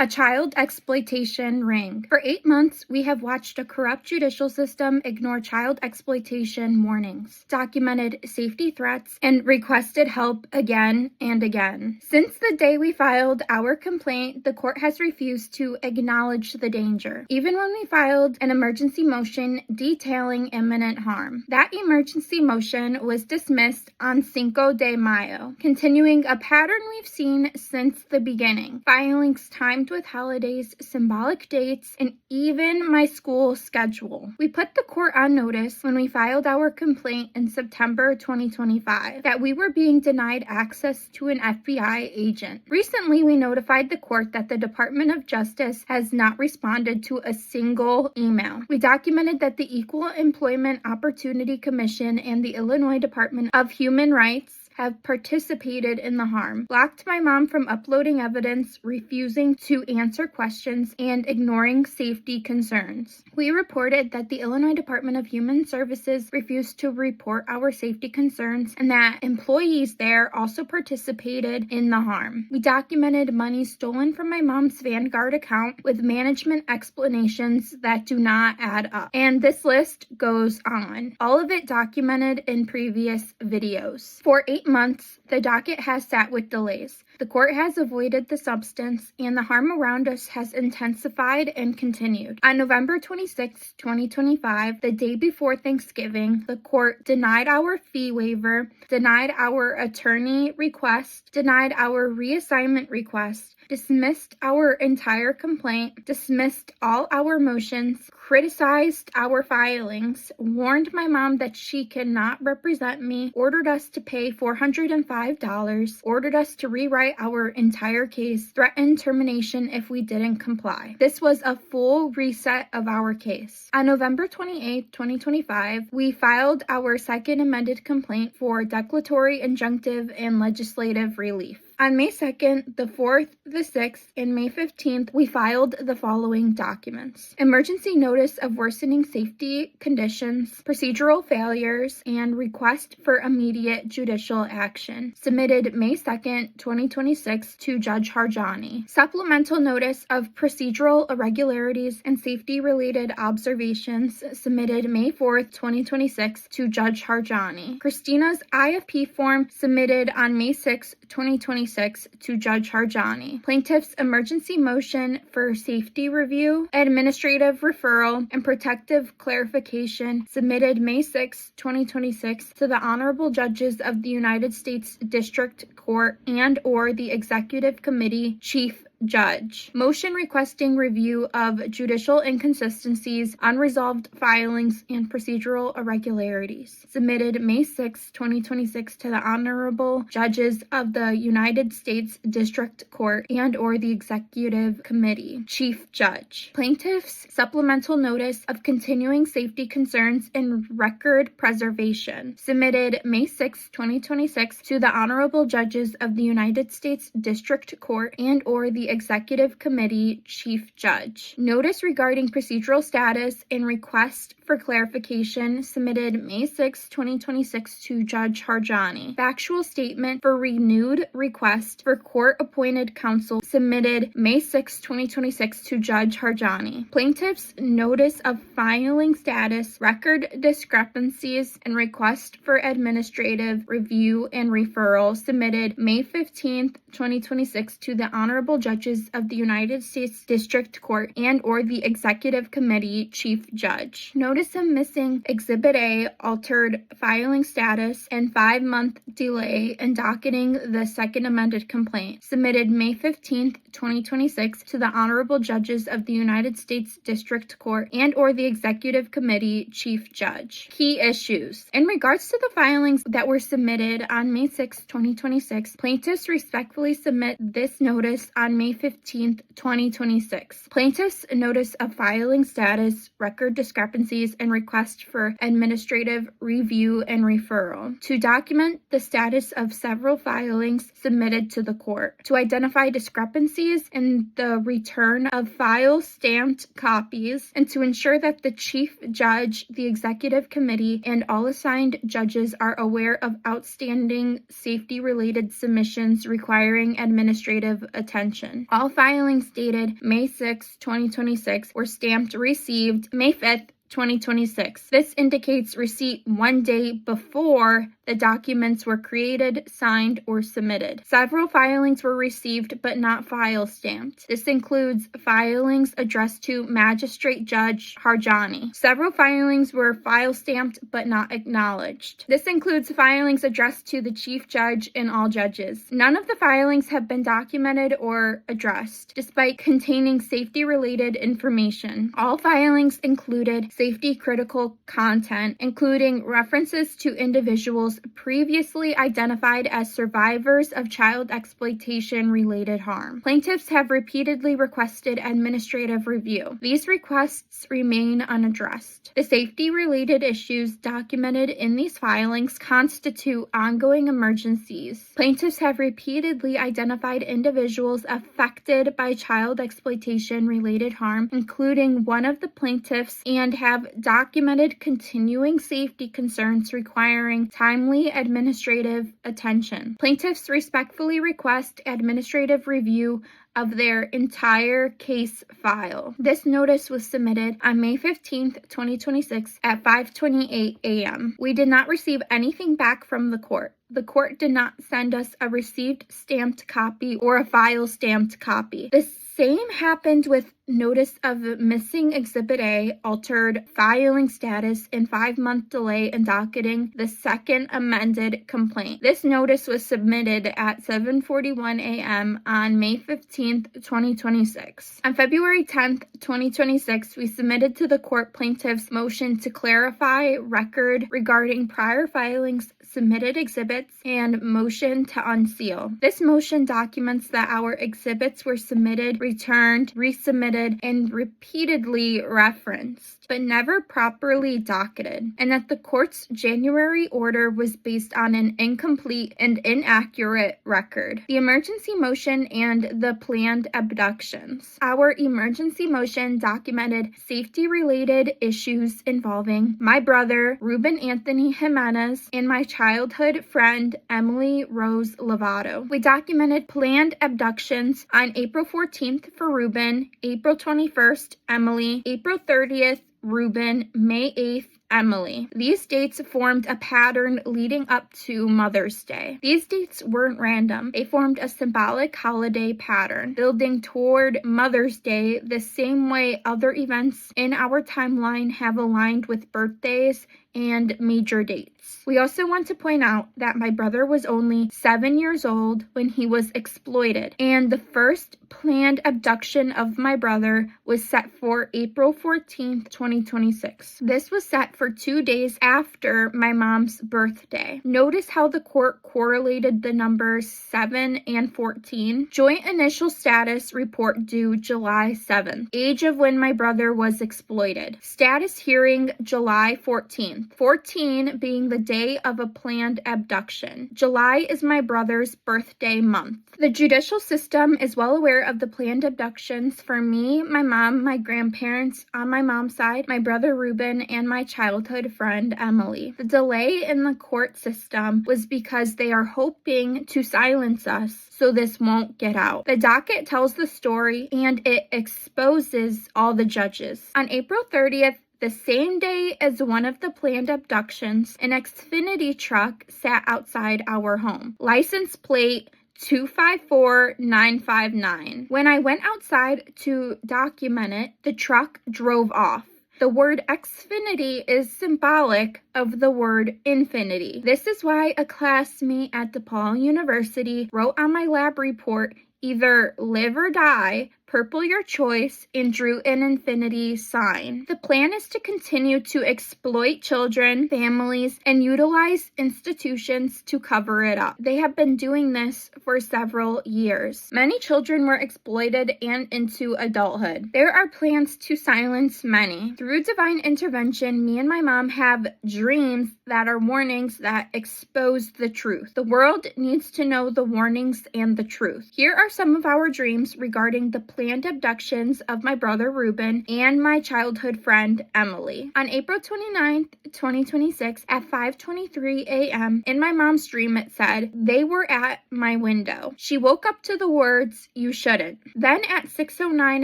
A child exploitation ring. For 8 months, we have watched a corrupt judicial system ignore child exploitation warnings, documented safety threats, and requested help again and again. Since the day we filed our complaint, the court has refused to acknowledge the danger, even when we filed an emergency motion detailing imminent harm. That emergency motion was dismissed on Cinco de Mayo, continuing a pattern we've seen since the beginning. Filings timed with holidays, symbolic dates, and even my school schedule. We put the court on notice when we filed our complaint in September 2025 that we were being denied access to an FBI agent. Recently, we notified the court that the Department of Justice has not responded to a single email. We documented that the Equal Employment Opportunity Commission and the Illinois Department of Human Rights have participated in the harm, blocked my mom from uploading evidence, refusing to answer questions, and ignoring safety concerns. We reported that the Illinois Department of Human Services refused to report our safety concerns and that employees there also participated in the harm. We documented money stolen from my mom's Vanguard account with management explanations that do not add up. And this list goes on. All of it documented in previous videos. For 8 months, the docket has sat with delays. The court has avoided the substance, and the harm around us has intensified and continued. On November 26, 2025, the day before Thanksgiving, the court denied our fee waiver, denied our attorney request, denied our reassignment request, dismissed our entire complaint, dismissed all our motions, criticized our filings, warned my mom that she cannot represent me, ordered us to pay $405, ordered us to rewrite our entire case, threatened termination if we didn't comply. This was a full reset of our case. On November 28, 2025, we filed our second amended complaint for declaratory, injunctive, and legislative relief. On May 2nd, the 4th, the 6th, and May 15th, we filed the following documents: emergency notice of worsening safety conditions, procedural failures, and request for immediate judicial action, submitted May 2nd, 2026 to Judge Harjani. Supplemental notice of procedural irregularities and safety-related observations, submitted May 4th, 2026 to Judge Harjani. Christina's IFP form, submitted on May 6th, 2026 to Judge Harjani. Plaintiff's emergency motion for safety review, administrative referral, and protective clarification, submitted May 6, 2026 to the Honorable Judges of the United States District Court and/or the Executive Committee Chief Judge. Motion requesting review of judicial inconsistencies, unresolved filings, and procedural irregularities, submitted May 6, 2026 to the Honorable Judges of the United States District Court and/or the Executive Committee Chief Judge. Plaintiff's supplemental notice of continuing safety concerns and record preservation, submitted May 6, 2026 to the Honorable Judges of the United States District Court and/or the Executive Committee Chief Judge. Notice regarding procedural status and request for clarification, submitted May 6, 2026 to Judge Harjani. Factual statement for renewed request for court-appointed counsel, submitted May 6, 2026 to Judge Harjani. Plaintiff's notice of filing status, record discrepancies, and request for administrative review and referral, submitted May 15, 2026 to the Honorable Judges of the United States District Court and/or the Executive Committee Chief Judge. Notice of missing Exhibit A, altered filing status, and 5-month delay in docketing the second amended complaint, submitted May 15, 2026 to the Honorable Judges of the United States District Court and/or the Executive Committee Chief Judge. Key issues. In regards to the filings that were submitted on May 6, 2026, plaintiffs respectfully submit this notice on May 15, 2026. Plaintiff's notice of filing status, record discrepancies, and request for administrative review and referral. To document the status of several filings submitted to the court. To identify discrepancies in the return of file stamped copies, and to ensure that the Chief Judge, the Executive Committee, and all assigned judges are aware of outstanding safety-related submissions requiring administrative attention. information. All filings dated May 6, 2026 were stamped received May 5th, 2026. This indicates receipt one day before the documents were created, signed, or submitted. Several filings were received but not file stamped. This includes filings addressed to Magistrate Judge Harjani. Several filings were file stamped but not acknowledged. This includes filings addressed to the Chief Judge and all judges. None of the filings have been documented or addressed, despite containing safety-related information. All filings included safety critical content, including references to individuals previously identified as survivors of child exploitation related harm. Plaintiffs have repeatedly requested administrative review. These requests remain unaddressed. The safety related issues documented in these filings constitute ongoing emergencies. Plaintiffs have repeatedly identified individuals affected by child exploitation related harm, including one of the plaintiffs, and have documented continuing safety concerns requiring timely administrative attention. Plaintiffs respectfully request administrative review of their entire case file. This notice was submitted on May 15th, 2026 at 5:28 a.m. We did not receive anything back from the court. The court did not send us a received stamped copy or a file stamped copy. The same happened with notice of missing Exhibit A, altered filing status, and 5-month delay in docketing the second amended complaint. This notice was submitted at 7:41 a.m. on May 15th, 2026. On February 10th, 2026, we submitted to the court plaintiff's motion to clarify record regarding prior filings, submitted exhibits, and motion to unseal. This motion documents that our exhibits were submitted, returned, resubmitted, and repeatedly referenced, but never properly docketed, and that the court's January order was based on an incomplete and inaccurate record. The emergency motion and the planned abductions. Our emergency motion documented safety-related issues involving my brother, Ruben Anthony Jimenez, and my childhood friend, Emily Rose Lovato. We documented planned abductions on April 14th for Ruben, April 21st, Emily, April 30th, Ruben, May 8th, Emily. These dates formed a pattern leading up to Mother's Day. These dates weren't random. They formed a symbolic holiday pattern, building toward Mother's Day the same way other events in our timeline have aligned with birthdays and major dates. We also want to point out that my brother was only 7 years old when he was exploited, and the first planned abduction of my brother was set for April 14th, 2026. This was set for 2 days after my mom's birthday. Notice how the court correlated the numbers 7 and 14. Joint initial status report due July 7th. Age of when my brother was exploited. Status hearing July 14th. 14 being the day of a planned abduction. July is my brother's birthday month. The judicial system is well aware of the planned abductions for me, my mom, my grandparents on my mom's side, my brother Ruben, and my childhood friend Emily. The delay in the court system was because they are hoping to silence us so this won't get out. The docket tells the story and it exposes all the judges. On April 30th, the same day as one of the planned abductions, an Xfinity truck sat outside our home. License plate 254959. When I went outside to document it, the truck drove off. The word Xfinity is symbolic of the word infinity. This is why a classmate at DePaul University wrote on my lab report, either live or die, purple your choice, and drew an infinity sign. The plan is to continue to exploit children, families, and utilize institutions to cover it up. They have been doing this for several years. Many children were exploited and into adulthood. There are plans to silence many. Through divine intervention, me and my mom have dreams that are warnings that expose the truth. The world needs to know the warnings and the truth. Here are some of our dreams regarding the planned abductions of my brother Ruben and my childhood friend Emily. On April 29th, 2026, at 5:23 a.m., in my mom's dream it said, "They were at my window." She woke up to the words, "You shouldn't." Then at 6:09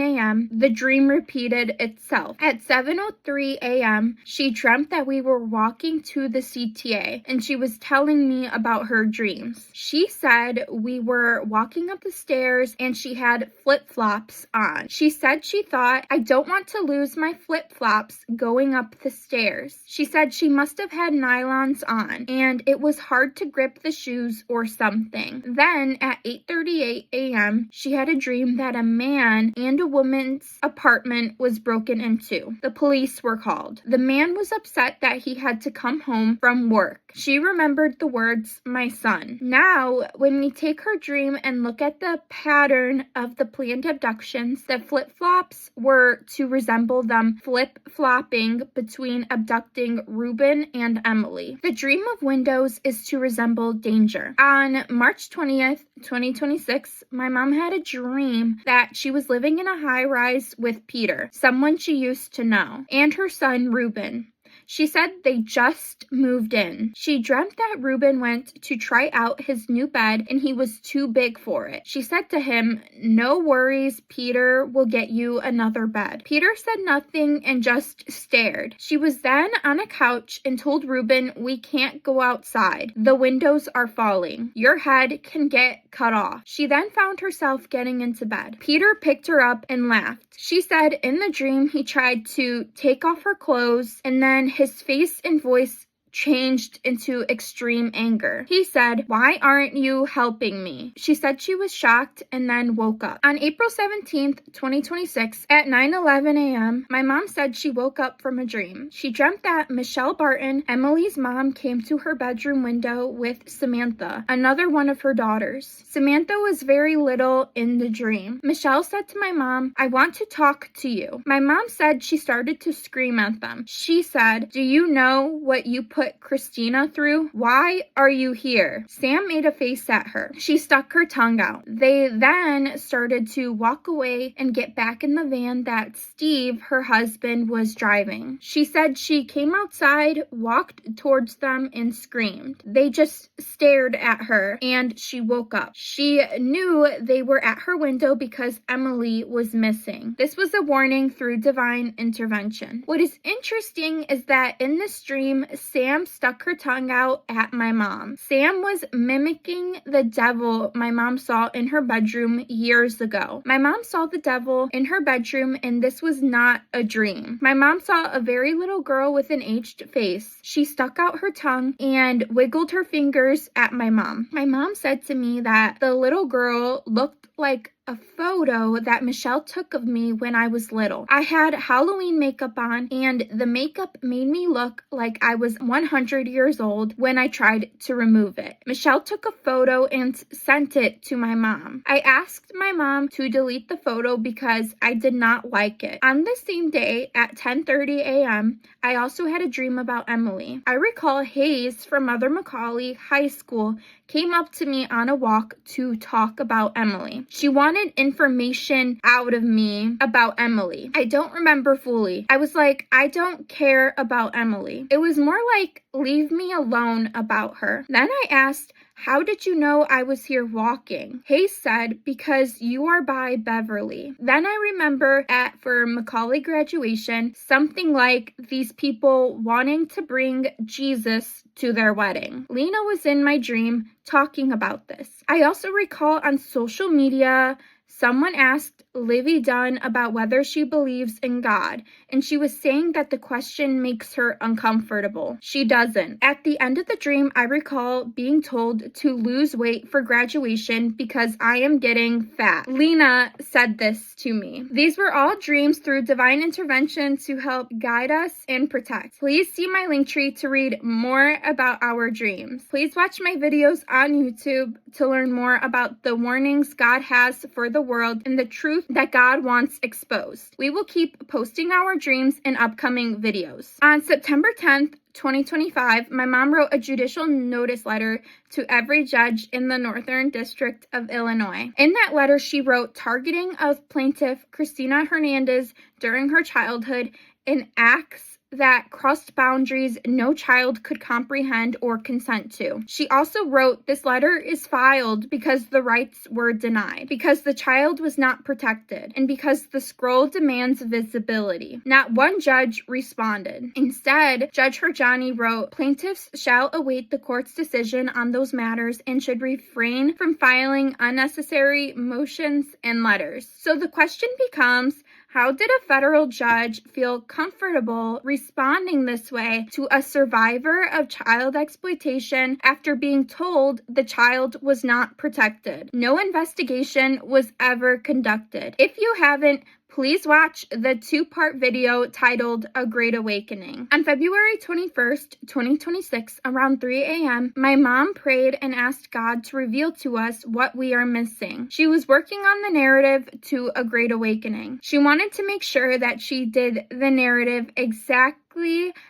a.m., the dream repeated itself. At 7:03 a.m., she dreamt that we were walking to the CTA, and she was telling me about her dreams. She said we were walking up the stairs and she had flip-flops on. She said she thought, "I don't want to lose my flip-flops going up the stairs." She said she must have had nylons on and it was hard to grip the shoes or something. Then at 8:38 a.m., she had a dream that a man and a woman's apartment was broken into. The police were called. The man was upset that he had to come home from work. She remembered the words, "my son." Now, when we take her dream and look at the pattern of the planned abductions, the flip-flops were to resemble them flip-flopping between abducting Ruben and Emily. The dream of windows is to resemble danger. On March 20th, 2026, my mom had a dream that she was living in a high-rise with Peter, someone she used to know, and her son Ruben. She said they just moved in. She dreamt that Ruben went to try out his new bed and he was too big for it. She said to him, "No worries, Peter will get you another bed." Peter said nothing and just stared. She was then on a couch and told Ruben, "We can't go outside. The windows are falling. Your head can get cut off." She then found herself getting into bed. Peter picked her up and laughed. She said in the dream he tried to take off her clothes and then his face and voice changed into extreme anger. He said, "Why aren't you helping me?" She said she was shocked and then woke up. On April 17th, 2026, at 9:11 a.m., my mom said she woke up from a dream. She dreamt that Michelle Barton, Emily's mom, came to her bedroom window with Samantha, another one of her daughters. Samantha was very little in the dream. Michelle said to my mom, "I want to talk to you." My mom said she started to scream at them. She said, "Do you know what you put Christina through? Why are you here?" Sam made a face at her. She stuck her tongue out. They then started to walk away and get back in the van that Steve, her husband, was driving. She said she came outside, walked towards them, and screamed. They just stared at her, and she woke up. She knew they were at her window because Emily was missing. This was a warning through divine intervention. What is interesting is that in this dream, Sam stuck her tongue out at my mom. Sam was mimicking the devil my mom saw in her bedroom years ago. My mom saw the devil in her bedroom and this was not a dream. My mom saw a very little girl with an aged face. She stuck out her tongue and wiggled her fingers at my mom. My mom said to me that the little girl looked like a photo that Michelle took of me when I was little. I had Halloween makeup on and the makeup made me look like I was 100 years old when I tried to remove it. Michelle took a photo and sent it to my mom. I asked my mom to delete the photo because I did not like it. On the same day at 10:30 a.m., I also had a dream about Emily. I recall Hayes from Mother Macaulay High School came up to me on a walk to talk about Emily. She wanted information out of me about Emily. I don't remember fully. I was like, "I don't care about Emily." It was more like, "Leave me alone about her." Then I asked, "How did you know I was here walking?" Hayes said, "Because you are by Beverly." Then I remember for Macaulay graduation, something like these people wanting to bring Jesus to their wedding. Lena was in my dream talking about this. I also recall on social media, someone asked Livy Dunn about whether she believes in God, and she was saying that the question makes her uncomfortable. She doesn't. At the end of the dream, I recall being told to lose weight for graduation because I am getting fat. Lena said this to me. These were all dreams through divine intervention to help guide us and protect. Please see my link tree to read more about our dreams. Please watch my videos on YouTube to learn more about the warnings God has for the world and the truth that God wants exposed. We will keep posting our dreams in upcoming videos. On September 10th, 2025, my mom wrote a judicial notice letter to every judge in the Northern District of Illinois. In that letter, she wrote, targeting of plaintiff Christina Hernandez during her childhood in acts that crossed boundaries no child could comprehend or consent to. She also wrote, this letter is filed because the rights were denied, because the child was not protected, and because the scroll demands visibility. Not one judge responded. Instead, Judge Herjani wrote, plaintiffs shall await the court's decision on those matters and should refrain from filing unnecessary motions and letters. So the question becomes, how did a federal judge feel comfortable responding this way to a survivor of child exploitation after being told the child was not protected? No investigation was ever conducted. If you haven't, please watch the two-part video titled A Great Awakening. On February 21st, 2026, around 3 a.m., my mom prayed and asked God to reveal to us what we are missing. She was working on the narrative to A Great Awakening. She wanted to make sure that she did the narrative exactly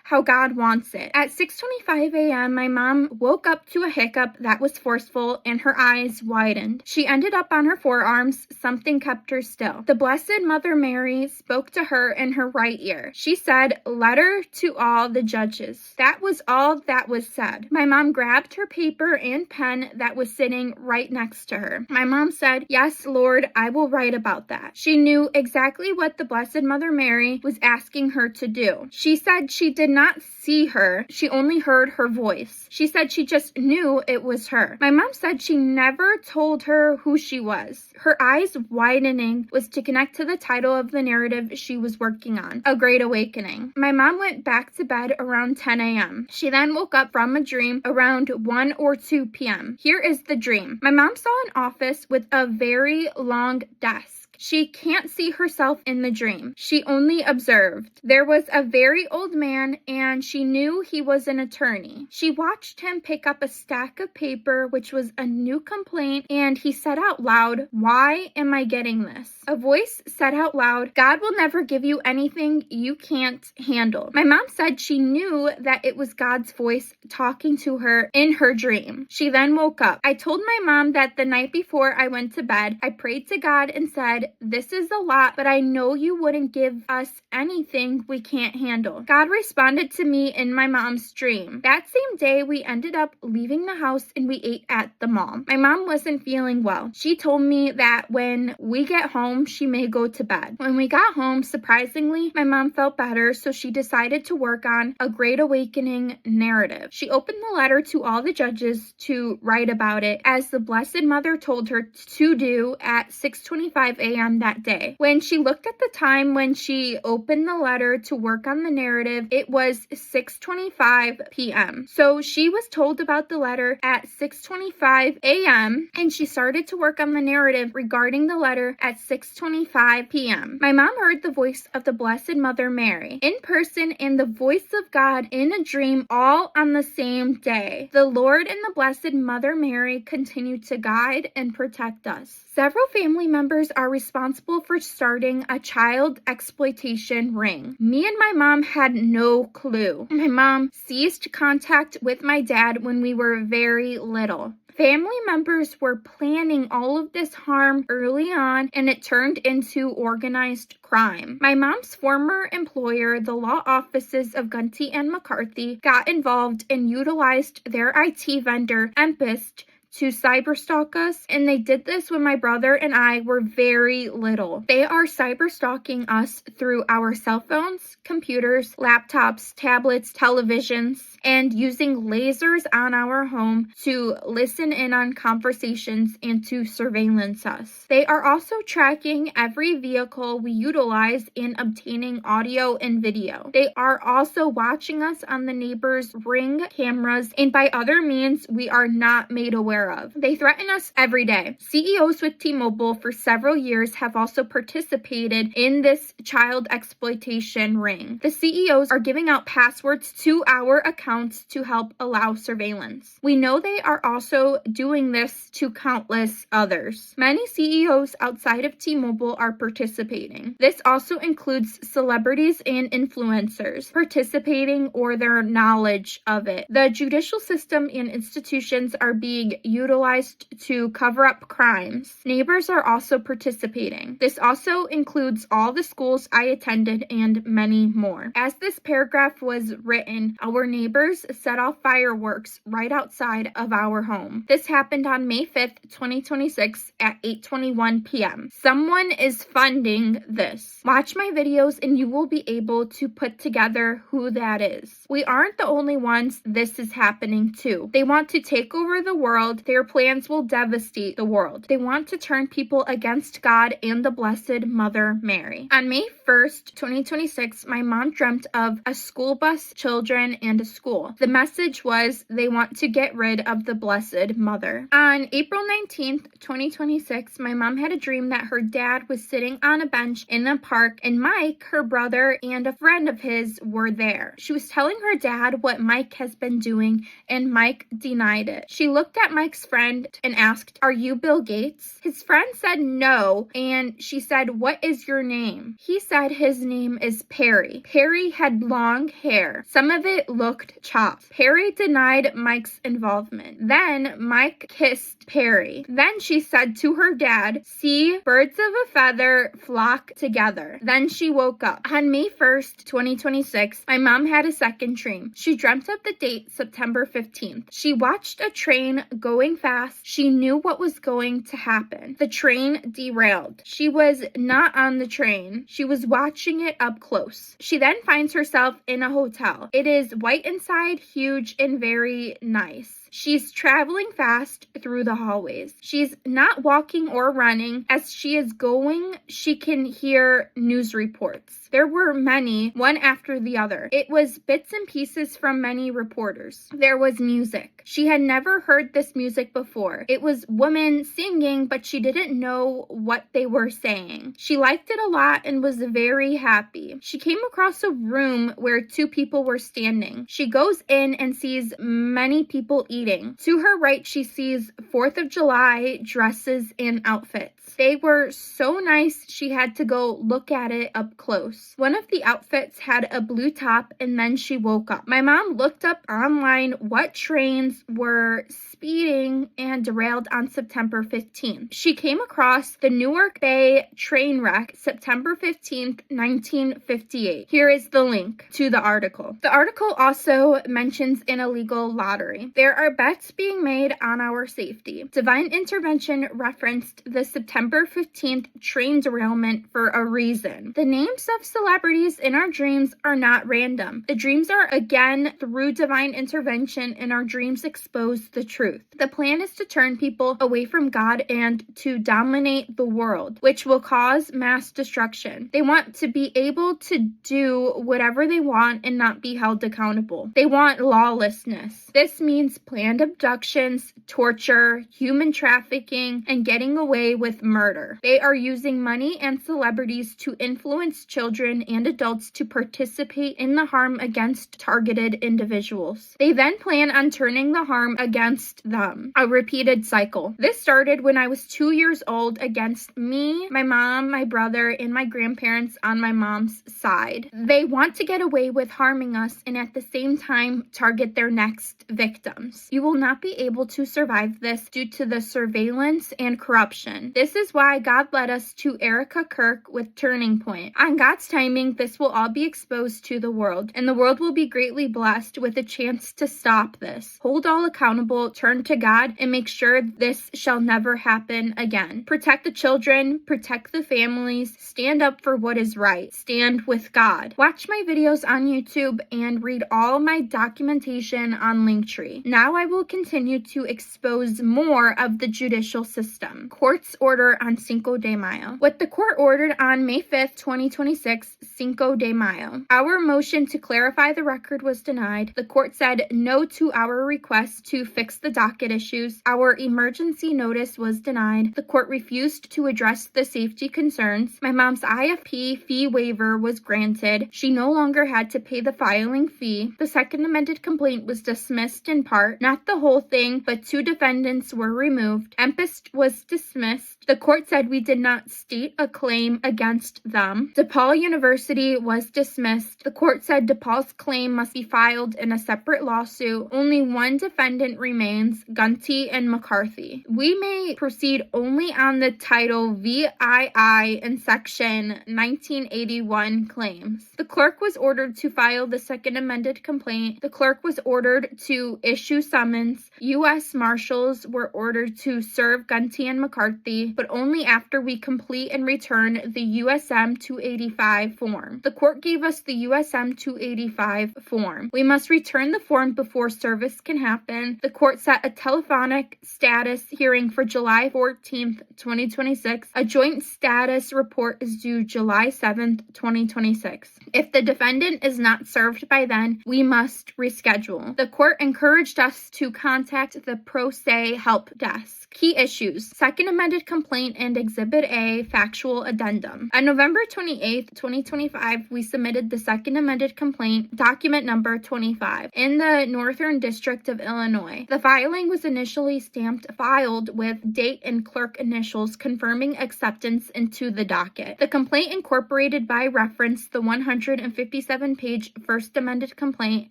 how God wants it. At 6:25 a.m., my mom woke up to a hiccup that was forceful and her eyes widened. She ended up on her forearms. Something kept her still. The Blessed Mother Mary spoke to her in her right ear. She said, letter to all the judges. That was all that was said. My mom grabbed her paper and pen that was sitting right next to her. My mom said, yes, Lord, I will write about that. She knew exactly what the Blessed Mother Mary was asking her to do. She said she did not see her. She only heard her voice. She said she just knew it was her. My mom said she never told her who she was. Her eyes widening was to connect to the title of the narrative she was working on, A Great Awakening. My mom went back to bed around 10 a.m. She then woke up from a dream around 1 or 2 p.m. Here is the dream. My mom saw an office with a very long desk. She can't see herself in the dream. She only observed. There was a very old man, and she knew he was an attorney. She watched him pick up a stack of paper, which was a new complaint, and he said out loud, why am I getting this? A voice said out loud, God will never give you anything you can't handle. My mom said she knew that it was God's voice talking to her in her dream. She then woke up. I told my mom that the night before I went to bed, I prayed to God and said, this is a lot, but I know you wouldn't give us anything we can't handle. God responded to me in my mom's dream. That same day, we ended up leaving the house and we ate at the mall. My mom wasn't feeling well. She told me that when we get home, she may go to bed. When we got home, surprisingly, my mom felt better, so she decided to work on A Great Awakening narrative. She opened the letter to all the judges to write about it, as the Blessed Mother told her to do at 6:25 a.m. that day. When she looked at the time when she opened the letter to work on the narrative, it was 6:25 p.m. So she was told about the letter at 6:25 a.m. and she started to work on the narrative regarding the letter at 6:25 p.m. My mom heard the voice of the Blessed Mother Mary in person and the voice of God in a dream all on the same day. The Lord and the Blessed Mother Mary continue to guide and protect us. Several family members are responsible for starting a child exploitation ring. Me and my mom had no clue. My mom ceased contact with my dad when we were very little. Family members were planning all of this harm early on, and it turned into organized crime. My mom's former employer, the law offices of Gunty and McCarthy, got involved and utilized their IT vendor, Empist, to cyberstalk us, and they did this when my brother and I were very little. They are cyberstalking us through our cell phones, computers, laptops, tablets, televisions, and using lasers on our home to listen in on conversations and to surveillance us. They are also tracking every vehicle we utilize in obtaining audio and video. They are also watching us on the neighbors' Ring cameras and by other means we are not made aware aware of. They threaten us every day. CEOs with T-Mobile for several years have also participated in this child exploitation ring. The CEOs are giving out passwords to our accounts to help allow surveillance. We know they are also doing this to countless others. Many CEOs outside of T-Mobile are participating. This also includes celebrities and influencers participating or their knowledge of it. The judicial system and institutions are being utilized to cover up crimes. Neighbors are also participating. This also includes all the schools I attended and many more. As this paragraph was written, our neighbors set off fireworks right outside of our home. This happened on May 5th, 2026 at 8:21 p.m. Someone is funding this. Watch my videos and you will be able to put together who that is. We aren't the only ones this is happening to. They want to take over the world. Their plans will devastate the world. They want to turn people against God and the Blessed Mother Mary. On May 1st, 2026, my mom dreamt of a school bus, children, and a school. The message was they want to get rid of the Blessed Mother. On April 19th, 2026, my mom had a dream that her dad was sitting on a bench in the park and Mike, her brother, and a friend of his were there. She was telling her dad what Mike has been doing and Mike denied it. She looked at Mike's friend and asked, "Are you Bill Gates?" His friend said no, and she said, "What is your name?" He said his name is Perry. Perry had long hair. Some of it looked chopped. Perry denied Mike's involvement. Then Mike kissed Perry. Then she said to her dad, "See, birds of a feather flock together." Then she woke up. On May 1st, 2026, my mom had a second dream. She dreamt of the date September 15th. She watched a train going fast. She knew what was going to happen. The train derailed. She was not on the train. She was watching it up close. She then finds herself in a hotel. It is white inside, huge, and very nice. She's traveling fast through the hallways. She's not walking or running. As she is going, she can hear news reports. There were many, one after the other. It was bits and pieces from many reporters. There was music. She had never heard this music before. It was women singing, but she didn't know what they were saying. She liked it a lot and was very happy. She came across a room where two people were standing. She goes in and sees many people eating. To her right, she sees 4th of July dresses and outfits. They were so nice, she had to go look at it up close. One of the outfits had a blue top, and then she woke up. My mom looked up online what trains were speeding and derailed on September 15th. She came across the Newark Bay train wreck, September 15th, 1958. Here is the link to the article. The article also mentions an illegal lottery. There are bets being made on our safety. Divine Intervention referenced the September 15th train derailment for a reason. The names of celebrities in our dreams are not random. The dreams are again through divine intervention, and our dreams expose the truth. The plan is to turn people away from God and to dominate the world, which will cause mass destruction. They want to be able to do whatever they want and not be held accountable. They want lawlessness. This means planned abductions, torture, human trafficking, and getting away with murder. They are using money and celebrities to influence children and adults to participate in the harm against targeted individuals. They then plan on turning the harm against them. A repeated cycle. This started when I was 2 years old against me, my mom, my brother, and my grandparents on my mom's side. They want to get away with harming us and at the same time target their next victims. You will not be able to survive this due to the surveillance and corruption. This is why God led us to Erica Kirk with Turning Point. On God's timing, this will all be exposed to the world, and the world will be greatly blessed with a chance to stop this. Hold all accountable, turn to God, and make sure this shall never happen again. Protect the children, protect the families, stand up for what is right, stand with God. Watch my videos on YouTube and read all my documentation on Linktree. Now I will continue to expose more of the judicial system. Court's order on Cinco de Mayo. What the court ordered on May 5th, 2026, Cinco de Mayo. Our motion to clarify the record was denied. The court said no to our request to fix the docket issues. Our emergency notice was denied. The court refused to address the safety concerns. My mom's IFP fee waiver was granted. She no longer had to pay the filing fee. The second amended complaint was dismissed in part, not the whole thing, but 2 defendants were removed. Empist was dismissed. The court said we did not state a claim against them. DePaul University was dismissed. The court said DePaul's claim must be filed in a separate lawsuit. Only 1 defendant remains, Gunty and McCarthy. We may proceed only on the Title VII and Section 1981 claims. The clerk was ordered to file the second amended complaint. The clerk was ordered to issue summons. U.S. Marshals were ordered to serve Gunty and McCarthy, but only after we complete and return the USM 285 form. The court gave us the USM 285 form. We must return the form before service can happen. The court set a telephonic status hearing for July 14th, 2026. A joint status report is due July 7th, 2026. If the defendant is not served by then, we must reschedule. The court encouraged us to contact the Pro Se Help Desk. Key issues: second amended complaint and Exhibit A factual addendum. On November 28th, 2025, we submitted the second amended complaint, document number 25, in the Northern District of Illinois. The filing was initially stamped filed with date and clerk initials confirming acceptance into the docket. The complaint incorporated by reference the 157-page first amended complaint,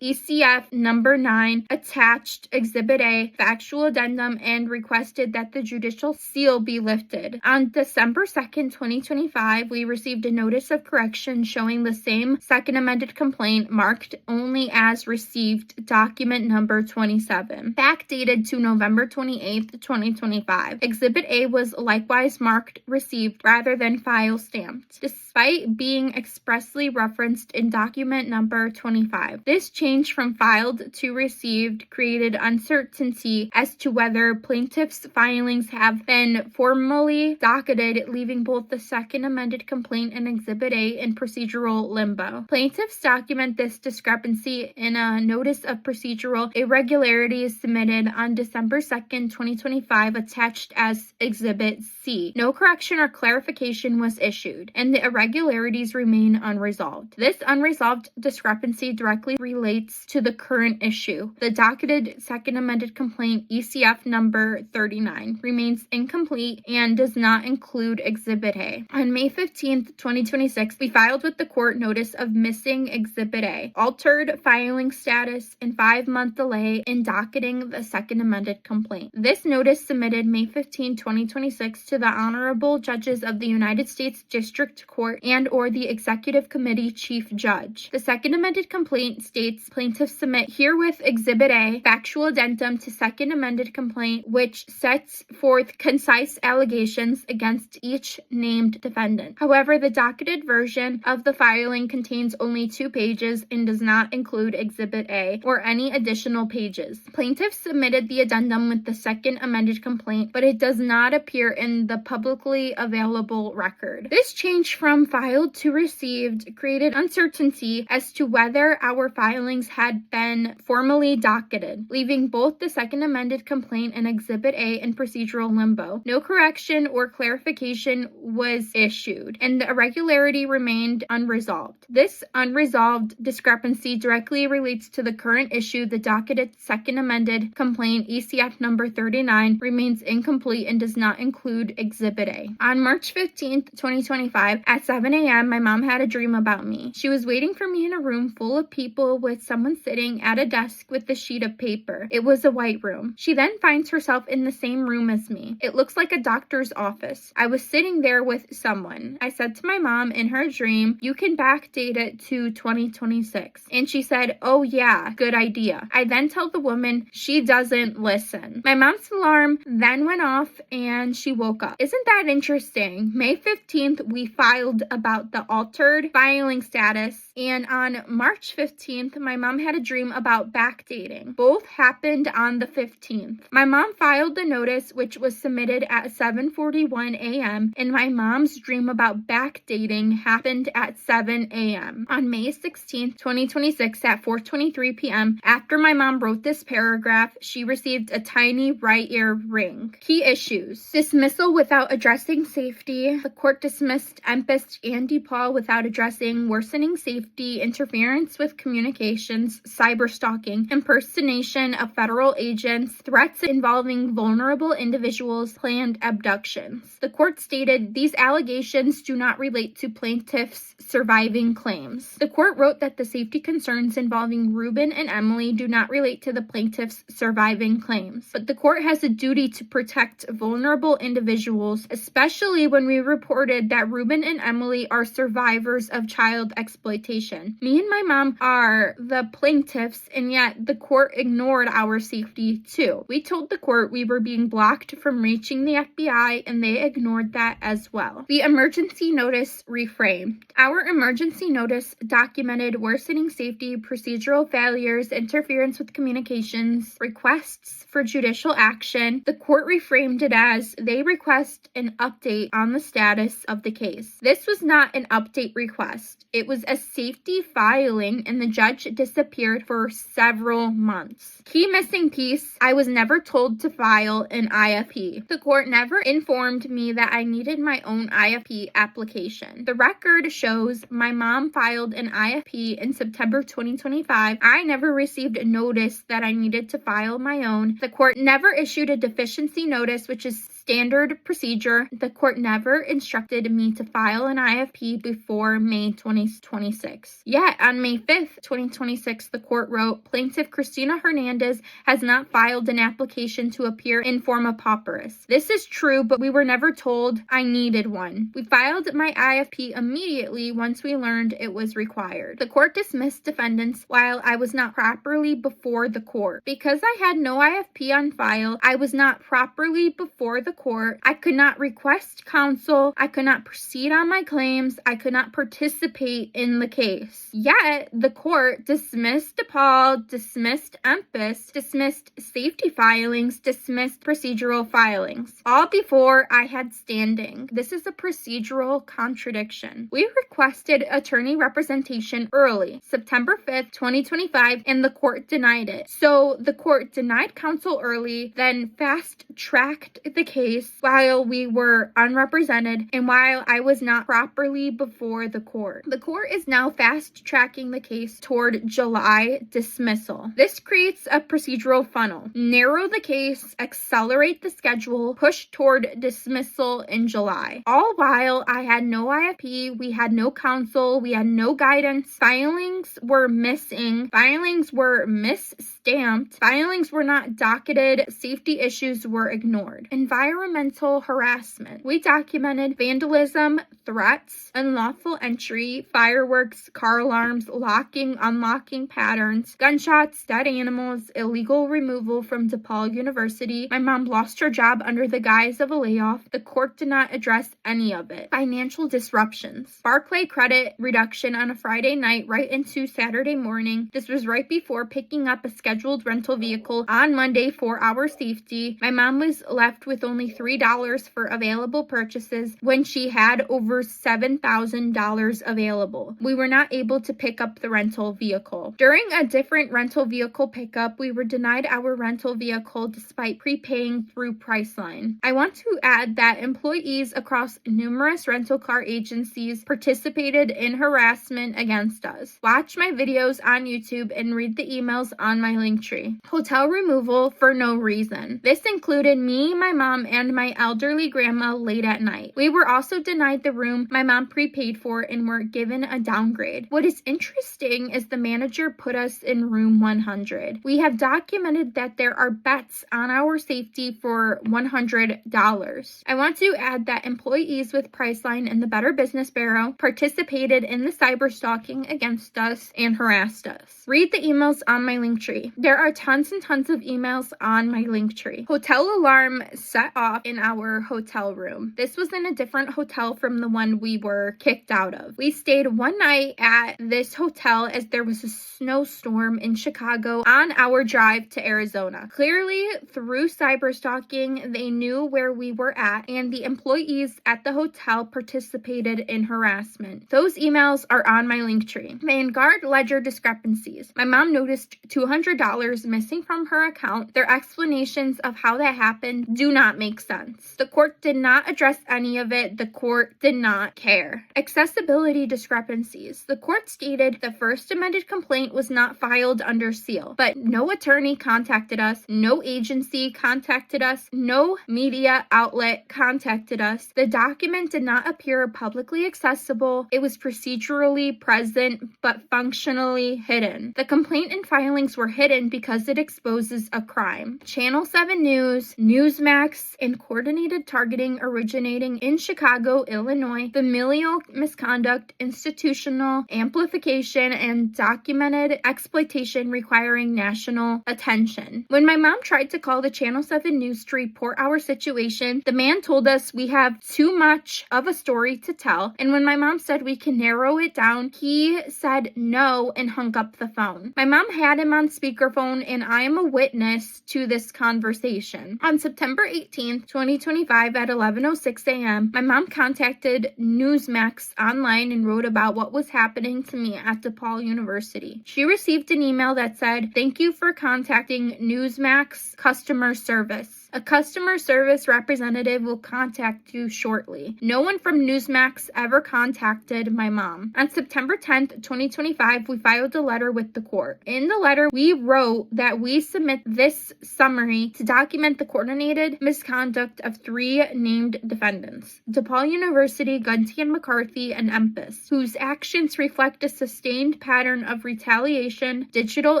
ECF number 9, attached Exhibit A factual addendum, and requested that the judicial seal be lifted. On December 2nd, 2025, we received a notice of correction showing the same second amended complaint marked only as received, document number 27, backdated to November 28th, 2025. Exhibit A was likewise marked received rather than file stamped, despite being expressly referenced in document number 25. This change from filed to received created uncertainty as to whether plaintiffs' filings have been formally docketed, leaving both the second amended complaint and Exhibit A in procedural limbo. Plaintiffs document this discrepancy in a notice of procedural irregularities submitted on December 2nd, 2025, attached as Exhibit C. No correction or clarification was issued, and the irregularities remain unresolved. This unresolved discrepancy directly relates to the current issue. The docketed second amended complaint, ECF number 39, remains incomplete and does not include Exhibit A. On May 15th, 2026, we filed with the court notice of missing Exhibit A, altered filing status, and 5-month delay in docketing the second amended complaint. This notice submitted May 15, 2026 to the Honorable Judges of the United States District Court and/or the Executive Committee Chief Judge. The second amended complaint states plaintiffs submit herewith Exhibit A, factual addendum to second amended complaint, which sets forth concise allegations against each named defendant. However, the docketed version of the filing contains only 2 pages and does not include Exhibit A or any additional pages. Plaintiffs submitted the addendum with the second amended complaint, but it does not appear in the publicly available record. This change from filed to received created uncertainty as to whether our filings had been formally docketed, leaving both the second amended complaint and Exhibit A in procedural limbo. No correction or clarification was issued, and the irregularity remained unresolved. This unresolved discrepancy directly relates to the current issue. The docketed second amended complaint, ECF number 39, remains incomplete and does not include Exhibit A. On March 15th, 2025, at 7 a.m., my mom had a dream about me. She was waiting for me in a room full of people with someone sitting at a desk with a sheet of paper. It was a white room. She then finds herself in the same room as me. It looks like a doctor's office. I was sitting there with someone. I said to my mom in her dream, "You can backdate it to 2026. And she said, "Oh yeah, good idea." I then tell the woman. She doesn't listen. My mom's alarm then went off and she woke up. Isn't that interesting? May 15th, we filed about the altered filing status, and on March 15th, my mom had a dream about backdating. Both happened on the 15th. My mom filed the notice, which was submitted at 7:41 a.m., and my mom's dream about backdating happened at 7 a.m. On May 16th, 2026 at 4:23 p.m. After my mom wrote this paragraph, she received a tiny right ear ring. Key issues: dismissal without addressing safety. The court dismissed Empist and DePaul without addressing worsening safety, interference with communications, cyberstalking, impersonation of federal agents, threats involving vulnerable individuals, planned abductions. The court stated these allegations do not relate to plaintiffs' surviving claims. The court wrote that the safety concerns involving Ruben and Emily do not relate to the plaintiffs' surviving claims, but the court has a duty to protect vulnerable individuals, especially when we reported that Ruben and Emily are survivors of child exploitation. Me and my mom are the plaintiffs, and yet the court ignored our safety too. We told the court we were being blocked from reaching the FBI, and they ignored that as well. The emergency notice reframed. Our emergency notice documented worsening safety, procedural failures, interference with communications, requests for judicial action. The court reframed it as they request an update on the status of the case. This was not an update request. It was a safety filing, and the judge disappeared for several months. Key missing piece: I was never told to file an IFP. The court never informed me that I needed my own IFP application. The record shows my mom filed an IFP in September 2025. I never received a notice that I needed to file my own. The court never issued a deficiency notice, which is standard procedure. The court never instructed me to file an IFP before May 2026. Yet, on May 5th, 2026, the court wrote, Plaintiff Christina Hernandez has not filed an application to appear in forma pauperis. This is true, but we were never told I needed one. We filed my IFP immediately once we learned it was required. The court dismissed defendants while I was not properly before the court. Because I had no IFP on file, I was not properly before the court. I could not request counsel. I could not proceed on my claims. I could not participate in the case. Yet, the court dismissed DePaul, dismissed Empist, dismissed safety filings, dismissed procedural filings, all before I had standing. This is a procedural contradiction. We requested attorney representation early, September 5th, 2025, and the court denied it. So the court denied counsel early, then fast-tracked the case while we were unrepresented and while I was not properly before the court. The court is now fast-tracking the case toward July dismissal. This creates a procedural funnel. Narrow the case, accelerate the schedule, push toward dismissal in July. All while I had no IFP, we had no counsel, we had no guidance, filings were missing, filings were misstamped, filings were not docketed, safety issues were ignored. Environmental harassment. We documented vandalism, threats, unlawful entry, fireworks, car alarms, locking, unlocking patterns, gunshots, dead animals, illegal removal from DePaul University. My mom lost her job under the guise of a layoff. The court did not address any of it. Financial disruptions. Barclay credit reduction on a Friday night right into Saturday morning. This was right before picking up a scheduled rental vehicle on Monday for our safety. My mom was left with only $3 for available purchases when she had over $7,000 available. We were not able to pick up the rental vehicle. During a different rental vehicle pickup, we were denied our rental vehicle despite prepaying through Priceline. I want to add that employees across numerous rental car agencies participated in harassment against us. Watch my videos on YouTube and read the emails on my Linktree. Hotel removal for no reason. This included me, my mom, and my elderly grandma late at night. We were also denied the room my mom prepaid for and were given a downgrade. What is interesting is the manager put us in room 100. We have documented that there are bets on our safety for $100. I want to add that employees with Priceline and the Better Business Bureau participated in the cyber stalking against us and harassed us. Read the emails on my Linktree. There are tons and tons of emails on my Linktree. Hotel alarm set off in our hotel room. This was in a different hotel from the one we were kicked out of. We stayed one night at this hotel as there was a snowstorm in Chicago on our drive to Arizona. Clearly, through cyber stalking, they knew where we were at, and the employees at the hotel participated in harassment. Those emails are on my Linktree. Vanguard ledger discrepancies. My mom noticed $200 missing from her account. Their explanations of how that happened do not make sense. The court did not address any of it. The court did not care. Accessibility discrepancies. The court stated the first amended complaint was not filed under seal, but no attorney contacted us, no agency contacted us, no media outlet contacted us. The document did not appear publicly accessible. It was procedurally present but functionally hidden. The complaint and filings were hidden because it exposes a crime. Channel 7 News, Newsmax, and coordinated targeting originating in Chicago, Illinois, familial misconduct, institutional amplification, and documented exploitation requiring national attention. When my mom tried to call the Channel 7 News to report our situation, the man told us we have too much of a story to tell, and when my mom said we can narrow it down, he said no and hung up the phone. My mom had him on speakerphone, and I am a witness to this conversation. On September 18th, 2025 at 11:06 a.m., my mom contacted Newsmax online and wrote about what was happening to me at DePaul University. She received an email that said, "Thank you for contacting Newsmax customer service. A customer service representative will contact you shortly." No one from Newsmax ever contacted my mom. On September 10th, 2025, we filed a letter with the court. In the letter, we wrote that we submit this summary to document the coordinated misconduct of 3 named defendants: DePaul University, Gunty and McCarthy, and Empus, whose actions reflect a sustained pattern of retaliation, digital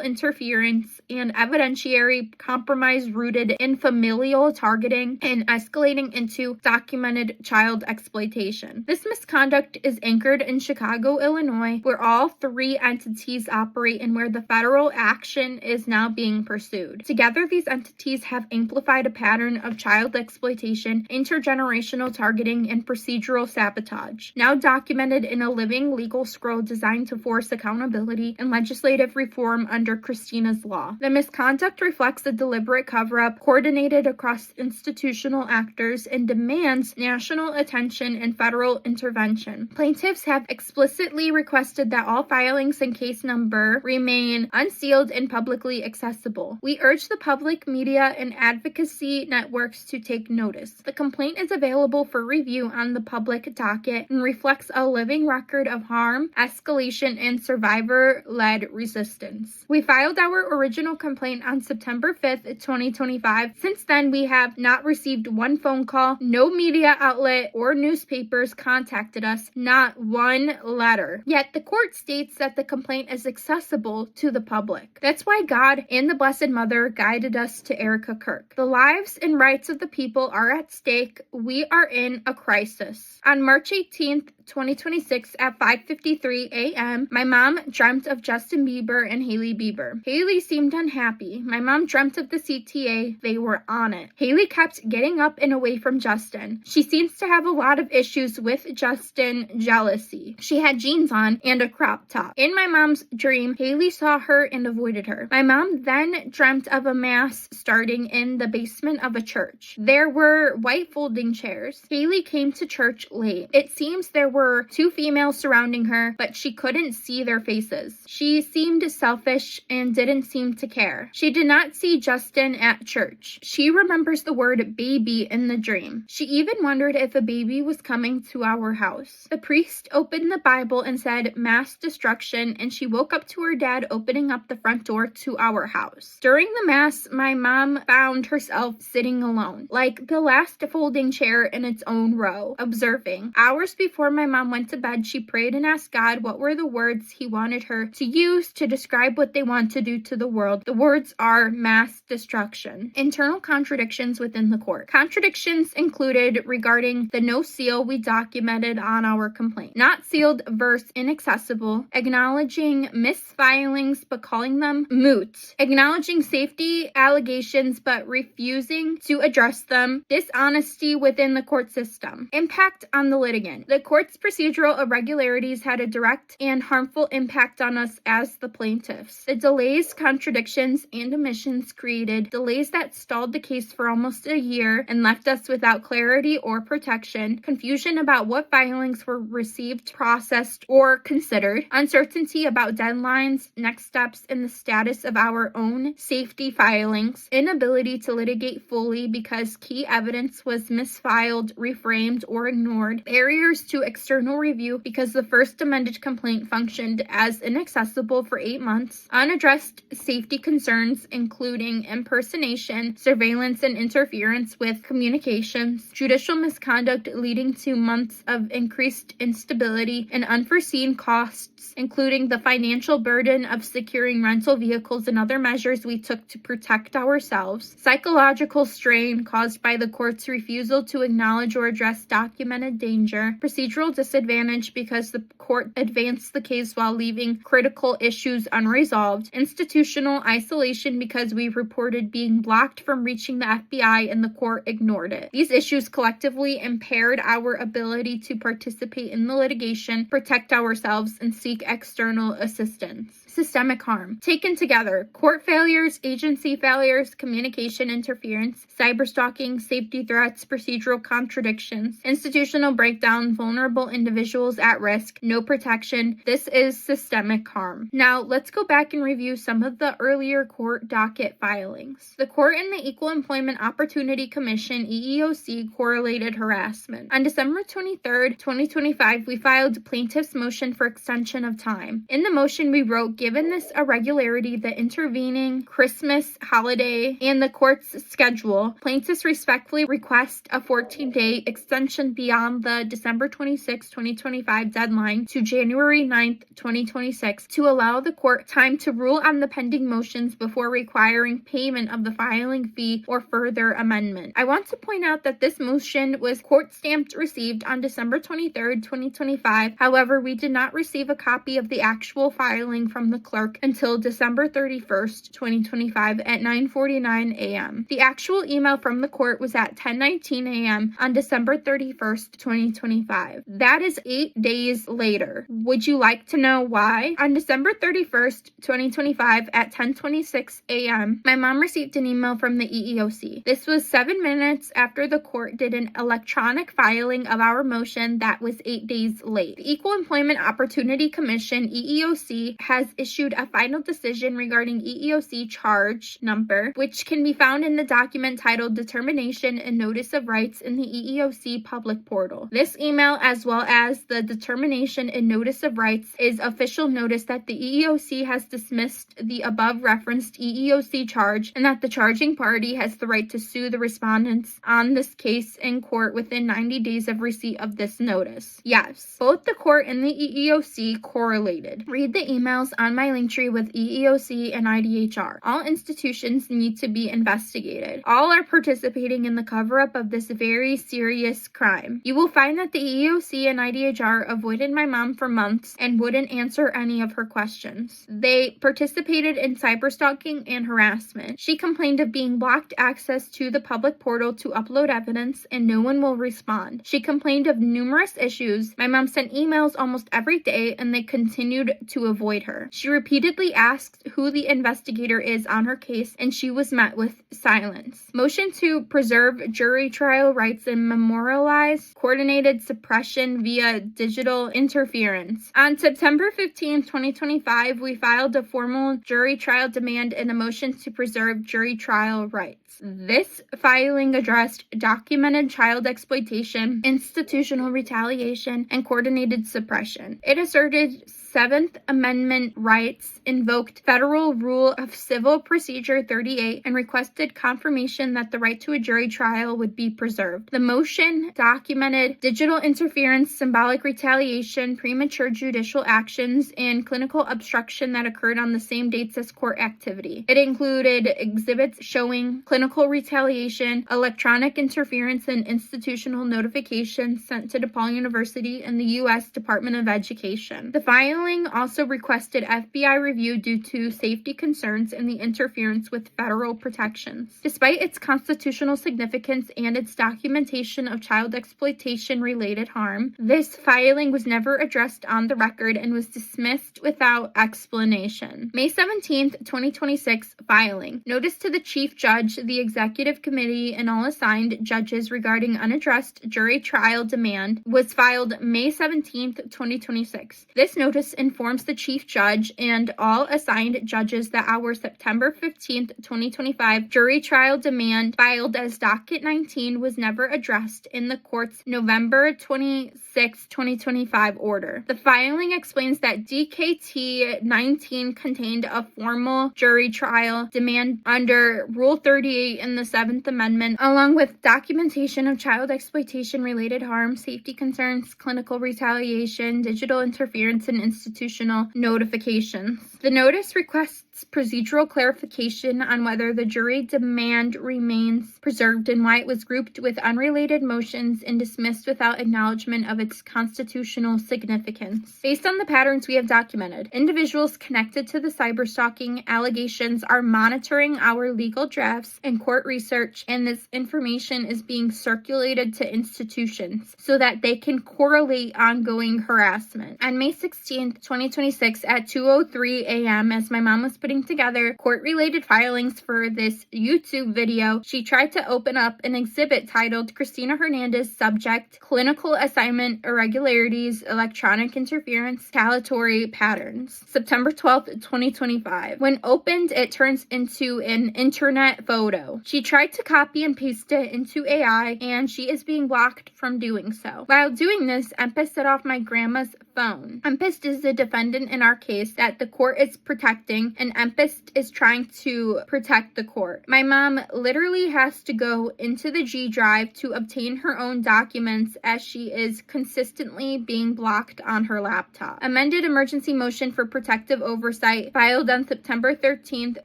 interference, and evidentiary compromise rooted in familial targeting and escalating into documented child exploitation. This misconduct is anchored in Chicago, Illinois, where all 3 entities operate and where the federal action is now being pursued. Together, these entities have amplified a pattern of child exploitation, intergenerational targeting, and procedural sabotage, now documented in a living legal scroll designed to force accountability and legislative reform under Christina's law. The misconduct reflects a deliberate cover-up coordinated across institutional actors and demands national attention and federal intervention. Plaintiffs have explicitly requested that all filings and case number remain unsealed and publicly accessible. We urge the public, media, and advocacy networks to take notice. The complaint is available for review on the public docket and reflects a living record of harm, escalation, and survivor-led resistance. We filed our original complaint on September 5th, 2025. Since then, we have not received one phone call, no media outlet or newspapers contacted us, not one letter. Yet the court states that the complaint is accessible to the public. That's why God and the Blessed Mother guided us to Erica Kirk. The lives and rights of the people are at stake. We are in a crisis. On March 18th, 2026 at 5:53 a.m., my mom dreamt of Justin Bieber and Hailey Bieber. Hailey seemed unhappy. My mom dreamt of the CTA. They were on it. Hailey kept getting up and away from Justin. She seems to have a lot of issues with Justin jealousy. She had jeans on and a crop top. In my mom's dream, Hailey saw her and avoided her. My mom then dreamt of a mass starting in the basement of a church. There were white folding chairs. Hailey came to church late. It seems there were 2 females surrounding her, but she couldn't see their faces. She seemed selfish and didn't seem to care. She did not see Justin at church. She remembers the word baby in the dream. She even wondered if a baby was coming to our house. The priest opened the Bible and said mass destruction, and she woke up to her dad opening up the front door to our house. During the mass, my mom found herself sitting alone, like the last folding chair in its own row, observing. Hours before my mom went to bed, she prayed and asked God what were the words he wanted her to use to describe what they want to do to the world. The words are mass destruction. Internal contradictions within the court. Contradictions included regarding the no seal we documented on our complaint. Not sealed versus inaccessible. Acknowledging misfilings but calling them moot. Acknowledging safety allegations but refusing to address them. Dishonesty within the court system. Impact on the litigant. The court's procedural irregularities had a direct and harmful impact on us as the plaintiffs. The delays, contradictions, and omissions created delays that stalled the case for almost a year and left us without clarity or protection, confusion about what filings were received, processed, or considered, uncertainty about deadlines, next steps, and the status of our own safety filings, inability to litigate fully because key evidence was misfiled, reframed, or ignored, barriers to external review because the first amended complaint functioned as inaccessible for 8 months, unaddressed safety concerns including impersonation, surveillance, and interference with communications, judicial misconduct leading to months of increased instability, and unforeseen costs including the financial burden of securing rental vehicles and other measures we took to protect ourselves, psychological strain caused by the court's refusal to acknowledge or address documented danger, procedural disadvantage because the court advanced the case while leaving critical issues unresolved, institutional isolation because we reported being blocked from reaching the FBI and the court ignored it. These issues collectively impaired our ability to participate in the litigation, protect ourselves, and seek external assistance. Systemic harm. Taken together, court failures, agency failures, communication interference, cyberstalking, safety threats, procedural contradictions, institutional breakdown, vulnerable individuals at risk, no protection. This is systemic harm. Now, let's go back and review some of the earlier court docket filings. The Court and the Equal Employment Opportunity Commission, EEOC, correlated harassment. On December 23rd, 2025, we filed plaintiff's motion for extension of time. In the motion, we wrote, given this irregularity, the intervening Christmas holiday, and the court's schedule, plaintiffs respectfully request a 14-day extension beyond the December 26, 2025 deadline to January 9th, 2026 to allow the court time to rule on the pending motions before requiring payment of the filing fee or further amendment. I want to point out that this motion was court-stamped received on December 23rd, 2025. However, we did not receive a copy of the actual filing from the clerk until December 31st, 2025 at 9:49 a.m. The actual email from the court was at 10:19 a.m. on December 31st, 2025. That is 8 days later. Would you like to know why? On December 31st, 2025 at 10:26 a.m., my mom received an email from the EEOC. This was 7 minutes after the court did an electronic filing of our motion that was 8 days late. The Equal Employment Opportunity Commission, EEOC, has issued a final decision regarding EEOC charge number, which can be found in the document titled Determination and Notice of Rights in the EEOC public portal. This email, as well as the Determination and Notice of Rights, is official notice that the EEOC has dismissed the above referenced EEOC charge and that the charging party has the right to sue the respondents on this case in court within 90 days of receipt of this notice. Yes, both the court and the EEOC correlated. Read the emails on my link tree with EEOC and IDHR. All institutions need to be investigated. All are participating in the cover-up of this very serious crime. You will find that the EEOC and IDHR avoided my mom for months and wouldn't answer any of her questions. They participated in cyberstalking and harassment. She complained of being blocked access to the public portal to upload evidence and no one will respond. She complained of numerous issues. My mom sent emails almost every day and they continued to avoid her. She repeatedly asked who the investigator is on her case and she was met with silence. Motion to preserve jury trial rights and memorialize coordinated suppression via digital interference. On September 15, 2025, we filed a formal jury trial demand and a motion to preserve jury trial rights. This filing addressed documented child exploitation, institutional retaliation, and coordinated suppression. It asserted Seventh Amendment rights, invoked Federal Rule of Civil Procedure 38, and requested confirmation that the right to a jury trial would be preserved. The motion documented digital interference, symbolic retaliation, premature judicial actions, and clinical obstruction that occurred on the same dates as court activity. It included exhibits showing clinical retaliation, electronic interference, and institutional notifications sent to DePaul University and the U.S. Department of Education. The filing also requested FBI review due to safety concerns and the interference with federal protections. Despite its constitutional significance and its documentation of child exploitation-related harm, this filing was never addressed on the record and was dismissed without explanation. May 17, 2026 filing. Notice to the Chief Judge, the Executive Committee, and all assigned judges regarding unaddressed jury trial demand was filed May 17, 2026. This notice informs the Chief Judge and all assigned judges that our September 15, 2025 jury trial demand filed as docket 19 was never addressed in the court's November 26, 2025 order. The filing explains that DKT 19 contained a formal jury trial demand under Rule 38 in the 7th Amendment, along with documentation of child exploitation related harm, safety concerns, clinical retaliation, digital interference, and institutional notifications. The notice requests procedural clarification on whether the jury demand remains preserved and why it was grouped with unrelated motions and dismissed without acknowledgement of its constitutional significance. Based on the patterns we have documented, individuals connected to the cyberstalking allegations are monitoring our legal drafts and court research, and this information is being circulated to institutions so that they can correlate ongoing harassment. On May 16, 2026 at 2:03 a.m., as my mom was putting together court-related filings for this YouTube video, she tried to open up an exhibit titled Christina Hernandez Subject, Clinical Assignment Irregularities, Electronic Interference, Retaliatory Patterns. September 12th, 2025. When opened, it turns into an internet photo. She tried to copy and paste it into AI, and she is being blocked from doing so. While doing this, Empist set off my grandma's phone. Empist is the defendant in our case that the court is protecting, and Empist is trying to protect the court. My mom literally has to go into the G drive to obtain her own documents as she is consistently being blocked on her laptop. Amended emergency motion for protective oversight filed on September 13th,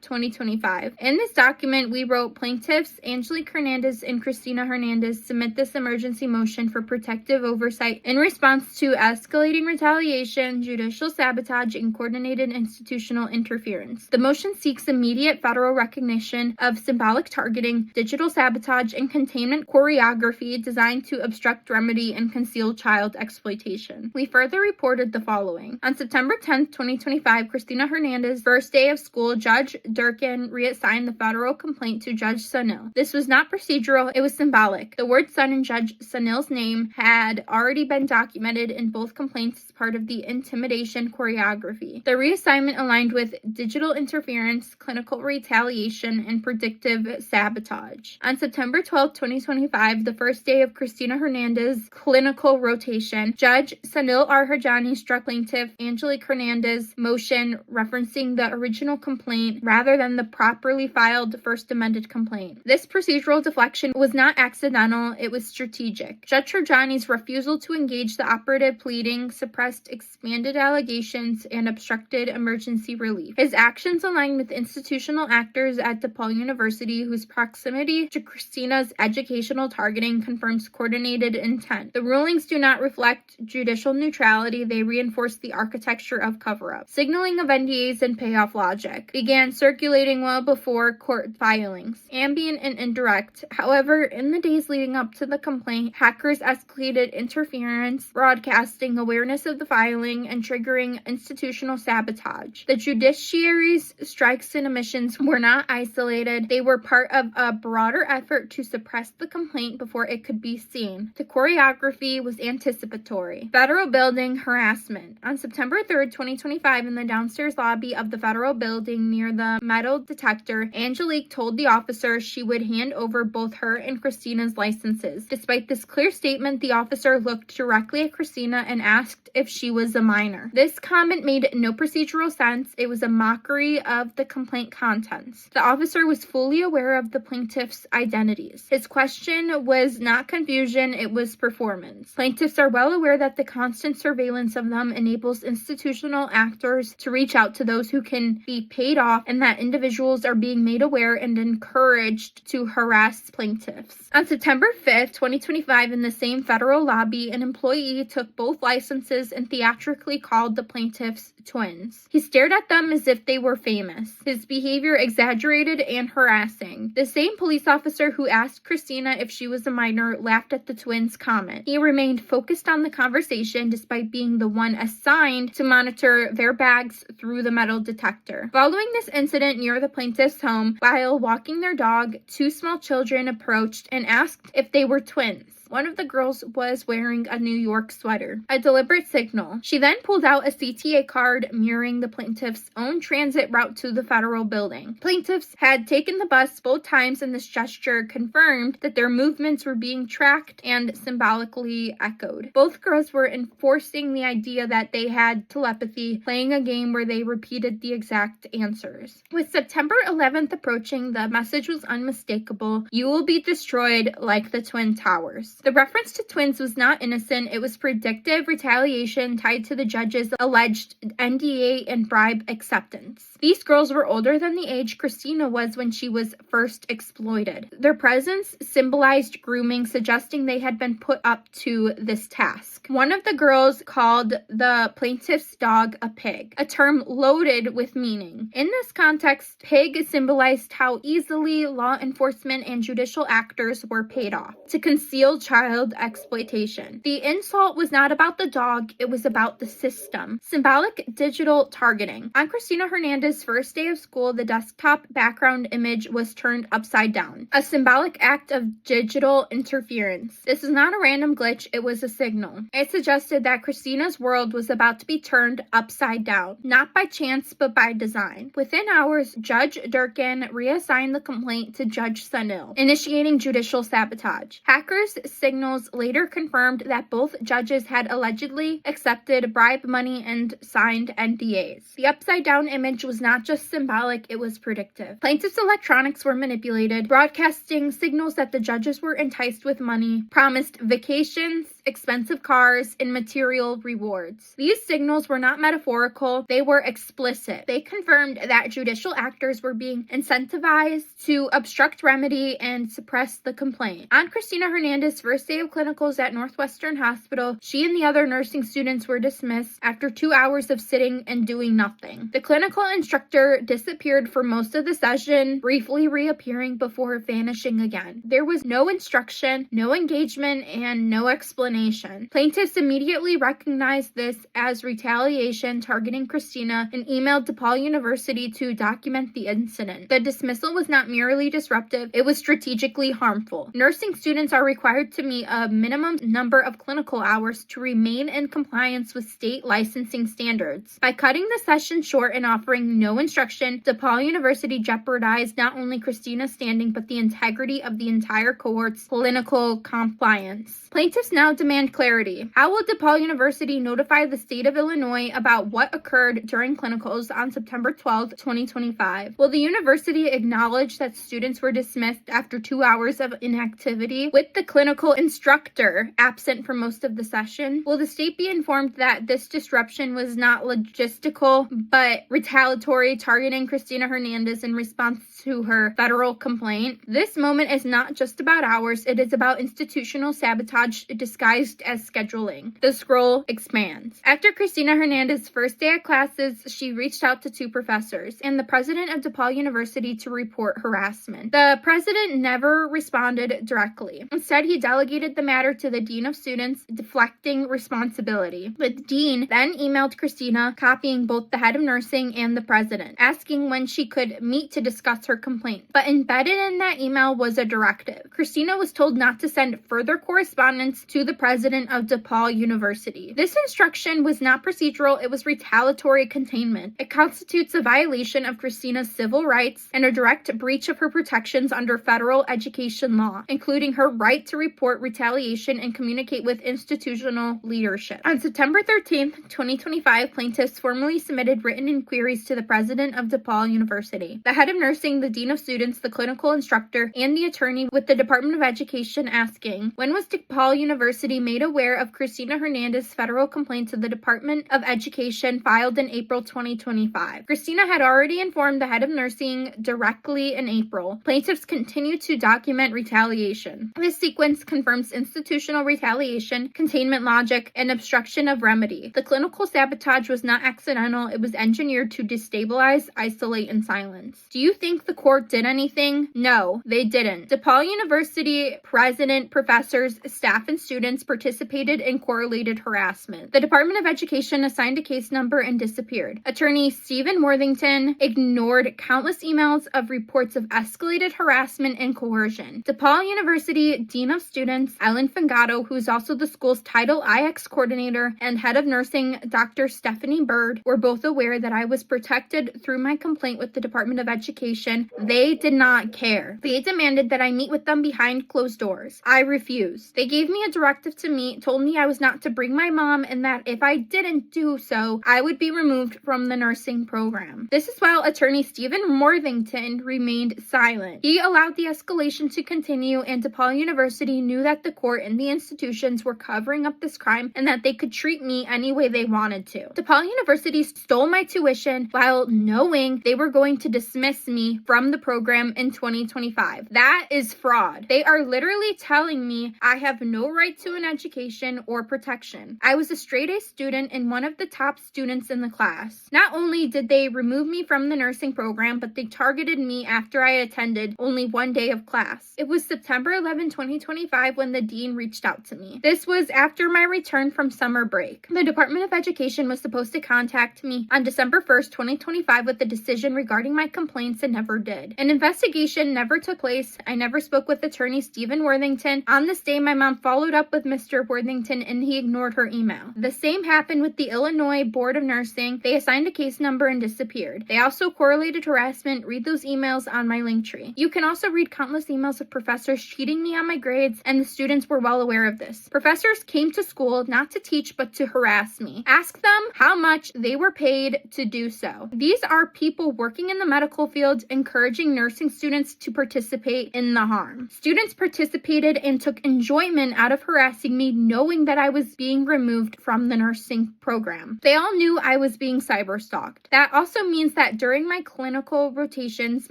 2025. In this document, we wrote plaintiffs Angelique Hernandez and Christina Hernandez submit this emergency motion for protective oversight in response to escalating retaliation, judicial sabotage, and coordinated institutional interference. The motion seeks immediate federal recognition of symbolic targeting, digital sabotage, and containment choreography designed to obstruct, remedy, and conceal child exploitation. We further reported the following. On September 10th, 2025, Christina Hernandez, first day of school, Judge Durkin reassigned the federal complaint to Judge Sunil. This was not procedural, it was symbolic. The word son in Judge Sunil's name had already been documented in both complaints as part of the intimidation choreography. The reassignment aligned with digital interference, clinical retaliation, and predictive sabotage. On September 12, 2025, the first day of Christina Hernandez's clinical rotation, Judge Sanil R. Harjani struck plaintiff Angelique Hernandez motion referencing the original complaint rather than the properly filed first amended complaint. This procedural deflection was not accidental, it was strategic. Judge Harjani's refusal to engage the operative pleading suppressed expanded allegations and obstructed emergency relief. His actions aligned with institutional actors at DePaul University whose proximity to Christina's educational targeting confirms coordinated intent. The rulings do not reflect judicial neutrality, they reinforce the architecture of cover-up. Signaling of NDAs and payoff logic began circulating well before court filings. Ambient and indirect. However, in the days leading up to the complaint, hackers escalated interference, broadcasting awareness of the filing, and triggering institutional sabotage. The judiciary's strikes and omissions were not isolated. They were part of a broader effort to suppress the complaint before it could be seen. The choreography was anticipatory. Federal building harassment. On September 3rd, 2025, in the downstairs lobby of the federal building near the metal detector, Angelique told the officer she would hand over both her and Christina's licenses. Despite this clear statement, the officer looked directly at Christina and asked if she was a minor. This comment made no procedural sense. It was a mockery of the complaint contents. The officer was fully aware of the plaintiff's identities. His question was not confusion, it was performance. Plaintiffs are well aware that the constant surveillance of them enables institutional actors to reach out to those who can be paid off, and that individuals are being made aware and encouraged to harass plaintiffs. On September 5th, 2025, in the same federal lobby, an employee took both licenses and theatrically called the plaintiffs twins. He stared at them as if they were famous. His behavior exaggerated and harassing. The same police officer who asked Christina if she was a minor laughed at the twins' comment. He remained focused on the conversation despite being the one assigned to monitor their bags through the metal detector. Following this incident near the plaintiff's home, while walking their dog, two small children approached and asked if they were twins. One of the girls was wearing a New York sweater, a deliberate signal. She then pulled out a CTA card mirroring the plaintiff's own transit route to the federal building. Plaintiffs had taken the bus both times, and this gesture confirmed that their movements were being tracked and symbolically echoed. Both girls were enforcing the idea that they had telepathy, playing a game where they repeated the exact answers. With September 11th approaching, the message was unmistakable: "You will be destroyed like the Twin Towers." The reference to twins was not innocent. It was predictive retaliation tied to the judge's alleged NDA and bribe acceptance. These girls were older than the age Christina was when she was first exploited. Their presence symbolized grooming, suggesting they had been put up to this task. One of the girls called the plaintiff's dog a pig, a term loaded with meaning. In this context, pig symbolized how easily law enforcement and judicial actors were paid off to conceal child exploitation. The insult was not about the dog, it was about the system. Symbolic digital targeting. On Christina Hernandez's first day of school, the desktop background image was turned upside down, a symbolic act of digital interference. This is not a random glitch, it was a signal. It suggested that Christina's world was about to be turned upside down, not by chance but by design. Within hours, Judge Durkin reassigned the complaint to Judge Sunil, initiating judicial sabotage. Hackers' signals later confirmed that both judges had allegedly accepted bribe money and signed NDAs. The upside-down image was not just symbolic, it was predictive. Plaintiffs' electronics were manipulated, broadcasting signals that the judges were enticed with money, promised vacations, expensive cars, and material rewards. These signals were not metaphorical, they were explicit. They confirmed that judicial actors were being incentivized to obstruct remedy and suppress the complaint. On Christina Hernandez's first day of clinicals at Northwestern Hospital, she and the other nursing students were dismissed after 2 hours of sitting and doing nothing. The clinical instructor disappeared for most of the session, briefly reappearing before vanishing again. There was no instruction, no engagement, and no explanation. Plaintiffs immediately recognized this as retaliation targeting Christina and emailed DePaul University to document the incident. The dismissal was not merely disruptive, it was strategically harmful. Nursing students are required to meet a minimum number of clinical hours to remain in compliance with state licensing standards. By cutting the session short and offering no instruction, DePaul University jeopardized not only Christina's standing but the integrity of the entire cohort's clinical compliance. Plaintiffs now demand clarity. How will DePaul University notify the state of Illinois about what occurred during clinicals on September 12, 2025? Will the university acknowledge that students were dismissed after 2 hours of inactivity, with the clinical instructor absent for most of the session? Will the state be informed that this disruption was not logistical but retaliatory, targeting Christina Hernandez in response to her federal complaint? This moment is not just about hours, it is about institutional sabotage disguised as scheduling. The scroll expands. After Christina Hernandez's first day of classes, she reached out to 2 professors and the president of DePaul University to report harassment. The president never responded directly. Instead, he delegated the matter to the dean of students, deflecting responsibility. The dean then emailed Christina, copying both the head of nursing and the president, asking when she could meet to discuss her complaint. But embedded in that email was a directive. Christina was told not to send further correspondence to the president of DePaul University. This instruction was not procedural, it was retaliatory containment. It constitutes a violation of Christina's civil rights and a direct breach of her protections under federal education law, including her right to report report retaliation and communicate with institutional leadership. On September 13th, 2025, plaintiffs formally submitted written inquiries to the president of DePaul University, the head of nursing, the dean of students, the clinical instructor, and the attorney with the Department of Education, asking, when was DePaul University made aware of Cristina Hernandez's federal complaint to the Department of Education filed in April 2025? Cristina had already informed the head of nursing directly in April. Plaintiffs continue to document retaliation. This sequence confirms institutional retaliation, containment logic, and obstruction of remedy. The clinical sabotage was not accidental. It was engineered to destabilize, isolate, and silence. Do you think the court did anything? No, they didn't. DePaul University president, professors, staff, and students participated in correlated harassment. The Department of Education assigned a case number and disappeared. Attorney Stephen Worthington ignored countless emails of reports of escalated harassment and coercion. DePaul University Dean of Students, Ellen Fangato, who is also the school's Title IX coordinator, and head of nursing, Dr. Stephanie Bird, were both aware that I was protected through my complaint with the Department of Education. They did not care. They demanded that I meet with them behind closed doors. I refused. They gave me a directive to meet, told me I was not to bring my mom, and that if I didn't do so, I would be removed from the nursing program. This is while attorney Stephen Worthington remained silent. He allowed the escalation to continue, and DePaul University knew that the court and the institutions were covering up this crime and that they could treat me any way they wanted to. DePaul University stole my tuition while knowing they were going to dismiss me from the program in 2025. That is fraud. They are literally telling me I have no right to an education or protection. I was a straight A student and one of the top students in the class. Not only did they remove me from the nursing program, but they targeted me after I attended only one day of class. It was September 11, 2025 when the dean reached out to me. This was after my return from summer break. The Department of Education was supposed to contact me on December 1st, 2025 with a decision regarding my complaints and never did. An investigation never took place. I never spoke with attorney Stephen Worthington. On this day, my mom followed up with Mr. Worthington and he ignored her email. The same happened with the Illinois Board of Nursing. They assigned a case number and disappeared. They also correlated harassment. Read those emails on my link tree. You can also read countless emails of professors cheating me on my grades, and the students were well aware of this. Professors came to school not to teach but to harass me. Ask them how much they were paid to do so. These are people working in the medical field encouraging nursing students to participate in the harm. Students participated and took enjoyment out of harassing me, knowing that I was being removed from the nursing program. They all knew I was being cyberstalked. That also means that during my clinical rotations,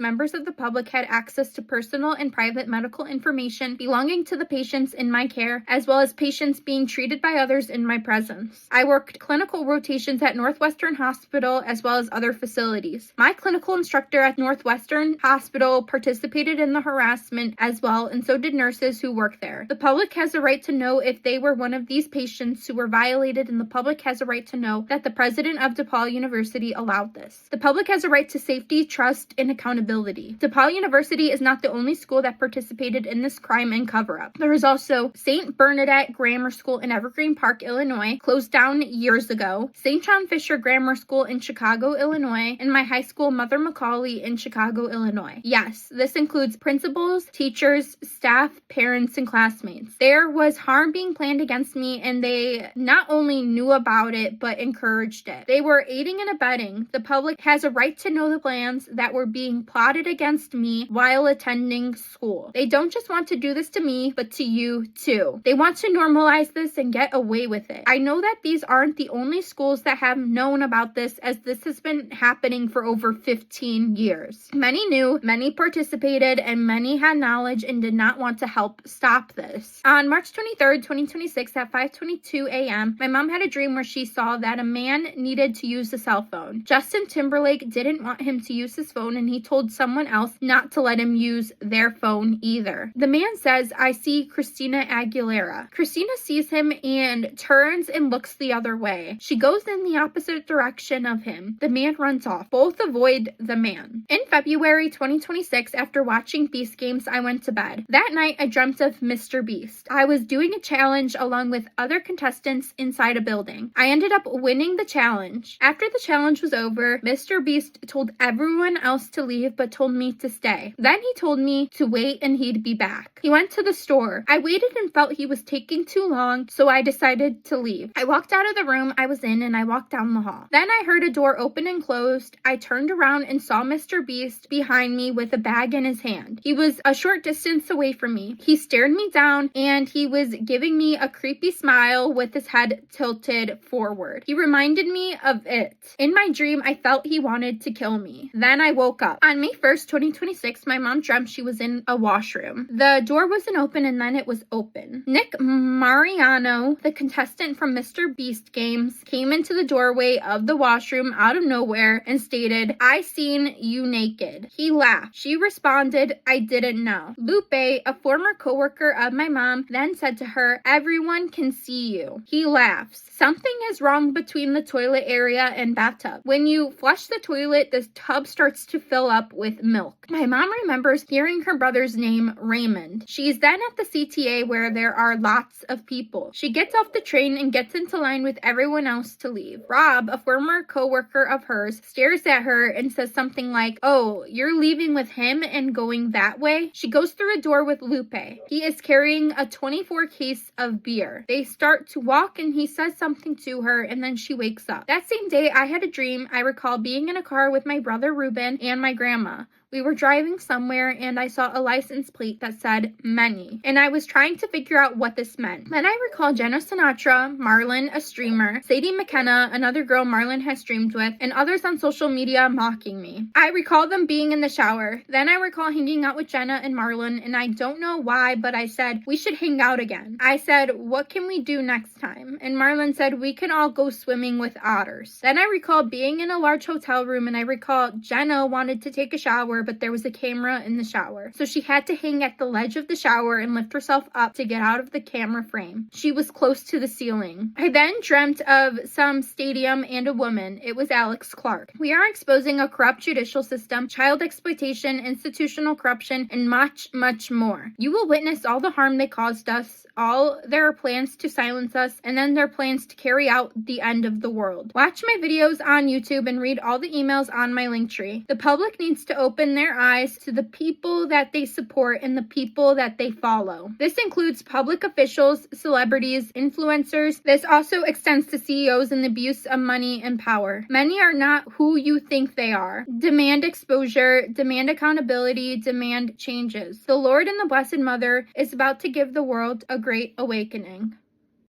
members of the public had access to personal and private medical information belonging to the patients in my care, as well as patients being treated by others in my presence. I worked clinical rotations at Northwestern Hospital as well as other facilities. My clinical instructor at Northwestern Hospital participated in the harassment as well, and so did nurses who work there. The public has a right to know if they were one of these patients who were violated, and the public has a right to know that the president of DePaul University allowed this. The public has a right to safety, trust, and accountability. DePaul University is not the only school that participated in this crime and cover-up. There is also St. Bernadette Grammar School in Evergreen Park, Illinois, closed down years ago, St. John Fisher Grammar School in Chicago, Illinois, and my high school, Mother Macaulay, in Chicago, Illinois. Yes, this includes principals, teachers, staff, parents, and classmates. There was harm being planned against me, and they not only knew about it, but encouraged it. They were aiding and abetting. The public has a right to know the plans that were being plotted against me while attending school. They don't just want to do this to me, but to you too. They want to normalize this and get away with it. I know that these aren't the only schools that have known about this, as this has been happening for over 15 years. Many knew, many participated, and many had knowledge and did not want to help stop this. On March 23rd, 2026 at 5:22 a.m., my mom had a dream where she saw that a man needed to use a cell phone. Justin Timberlake didn't want him to use his phone, and he told someone else not to let him use their phone either. The man says, "I see Christina Aguilera." Christina sees him and turns and looks the other way. She goes in the opposite direction of him. The man runs off. Both avoid the man. In February 2026, after watching Beast Games, I went to bed. That night, I dreamt of Mr. Beast. I was doing a challenge along with other contestants inside a building. I ended up winning the challenge. After the challenge was over, Mr. Beast told everyone else to leave but told me to stay. Then he told me to wait and he'd be back. He went to the store sure. I waited and felt he was taking too long, so I decided to leave. I walked out of the room I was in and I walked down the hall. Then I heard a door open and closed. I turned around and saw Mr. Beast behind me with a bag in his hand. He was a short distance away from me. He stared me down and he was giving me a creepy smile with his head tilted forward. He reminded me of it. In my dream, I felt he wanted to kill me. Then I woke up. On May 1st, 2026, my mom dreamt she was in a washroom. The door wasn't open and then it was open. Nick Mariano, the contestant from Mr. Beast Games, came into the doorway of the washroom out of nowhere and stated, "I seen you naked." He laughed. She responded, "I didn't know." Lupe, a former coworker of my mom, then said to her, "Everyone can see you." He laughs. Something is wrong between the toilet area and bathtub. When you flush the toilet, the tub starts to fill up with milk. My mom remembers hearing her brother's name, Raymond. She's then at the CTA where there are lots of people. She gets off the train and gets into line with everyone else to leave. Rob, a former coworker of hers, stares at her and says something like, "Oh, you're leaving with him and going that way?" She goes through a door with Lupe. He is carrying a 24 case of beer. They start to walk and he says something to her and then she wakes up. That same day, I had a dream. I recall being in a car with my brother Ruben and my grandma. We were driving somewhere and I saw a license plate that said many, and I was trying to figure out what this meant. Then I recall Jenna Sinatra, Marlon, a streamer, Sadie McKenna, another girl Marlon has streamed with, and others on social media mocking me. I recall them being in the shower. Then I recall hanging out with Jenna and Marlon, and I don't know why, but I said, "We should hang out again." I said, "What can we do next time?" And Marlon said, "We can all go swimming with otters." Then I recall being in a large hotel room, and I recall Jenna wanted to take a shower, but there was a camera in the shower. So she had to hang at the ledge of the shower and lift herself up to get out of the camera frame. She was close to the ceiling. I then dreamt of some stadium and a woman. It was Alex Clark. We are exposing a corrupt judicial system, child exploitation, institutional corruption, and much, much more. You will witness all the harm they caused us, all their plans to silence us, and then their plans to carry out the end of the world. Watch my videos on YouTube and read all the emails on my link tree. The public needs to open their eyes to the people that they support and the people that they follow. This includes public officials, celebrities, influencers. This also extends to CEOs and the abuse of money and power. Many are not who you think they are. Demand exposure, demand accountability, demand changes. The Lord and the Blessed Mother is about to give the world a great awakening.